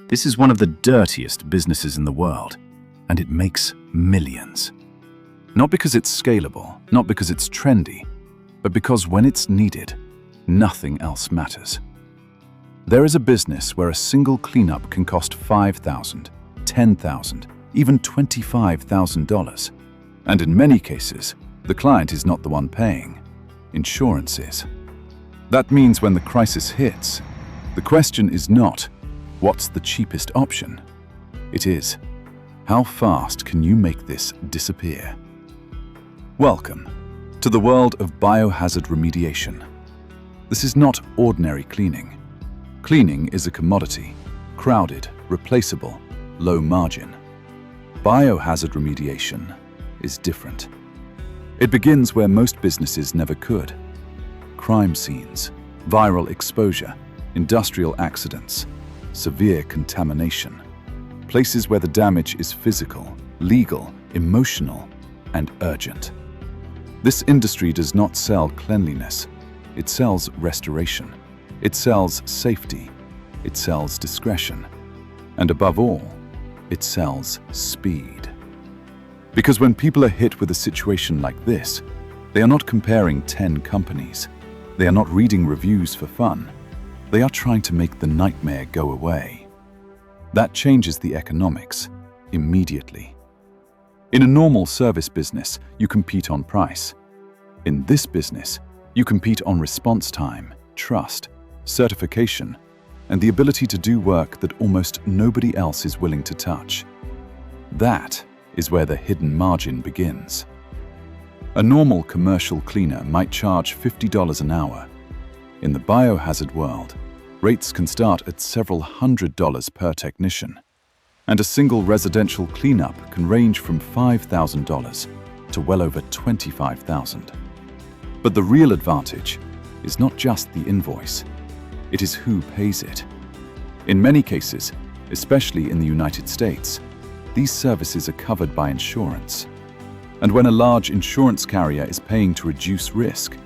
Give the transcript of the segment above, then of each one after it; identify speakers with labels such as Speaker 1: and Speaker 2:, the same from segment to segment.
Speaker 1: This is one of the dirtiest businesses in the world, and it makes millions. Not because it's scalable, not because it's trendy, but because when it's needed, nothing else matters. There is a business where a single cleanup can cost $5,000, $10,000, even $25,000. And in many cases, the client is not the one paying. Insurance is. That means when the crisis hits, the question is not, what's the cheapest option? It is, how fast can you make this disappear? Welcome to the world of biohazard remediation. This is not ordinary cleaning. Cleaning is a commodity, crowded, replaceable, low margin. Biohazard remediation is different. It begins where most businesses never could. Crime scenes, viral exposure, industrial accidents, severe contamination. Places where the damage is physical, legal, emotional, and urgent. This industry does not sell cleanliness. It sells restoration. It sells safety. It sells discretion. And above all, it sells speed. Because when people are hit with a situation like this, they are not comparing 10 companies. They are not reading reviews for fun. They are trying to make the nightmare go away. That changes the economics immediately. In a normal service business, you compete on price. In this business, you compete on response time, trust, certification, and the ability to do work that almost nobody else is willing to touch. That is where the hidden margin begins. A normal commercial cleaner might charge $50 an hour. In the biohazard world, rates can start at several $100s per technician, and a single residential cleanup can range from $5,000 to well over $25,000. But the real advantage is not just the invoice, it is who pays it. In many cases, especially in the United States, these services are covered by insurance. And when a large insurance carrier is paying to reduce risk,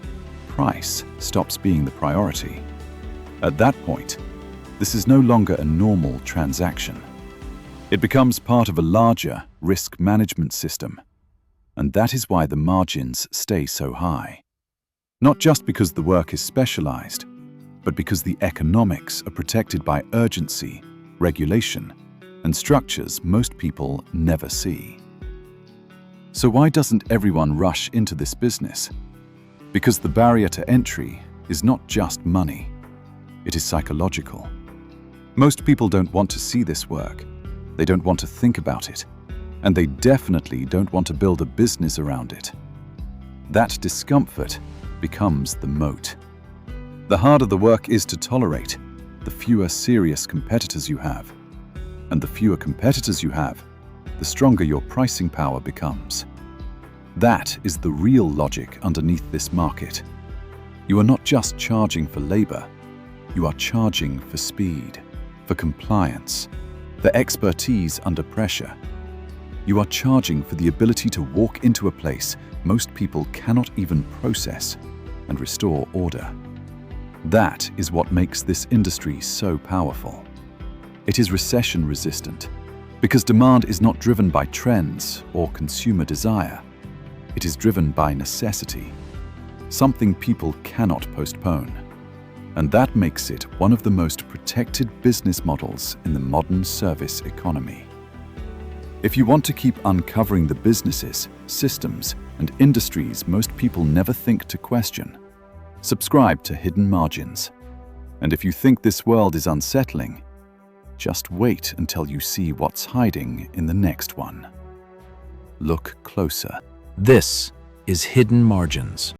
Speaker 1: price stops being the priority. At that point, this is no longer a normal transaction. It becomes part of a larger risk management system. And that is why the margins stay so high. Not just because the work is specialized, but because the economics are protected by urgency, regulation, and structures most people never see. So why doesn't everyone rush into this business? Because the barrier to entry is not just money, it is psychological. Most people don't want to see this work, they don't want to think about it, and they definitely don't want to build a business around it. That discomfort becomes the moat. The harder the work is to tolerate, the fewer serious competitors you have. And the fewer competitors you have, the stronger your pricing power becomes. That is the real logic underneath this market. You are not just charging for labor, you are charging for speed, for compliance, for expertise under pressure. You are charging for the ability to walk into a place most people cannot even process and restore order. That is what makes this industry so powerful. It is recession-resistant because demand is not driven by trends or consumer desire. It is driven by necessity, something people cannot postpone. And that makes it one of the most protected business models in the modern service economy. If you want to keep uncovering the businesses, systems, and industries most people never think to question, subscribe to Hidden Margins. And if you think this world is unsettling, just wait until you see what's hiding in the next one. Look closer.
Speaker 2: This is Hidden Margins.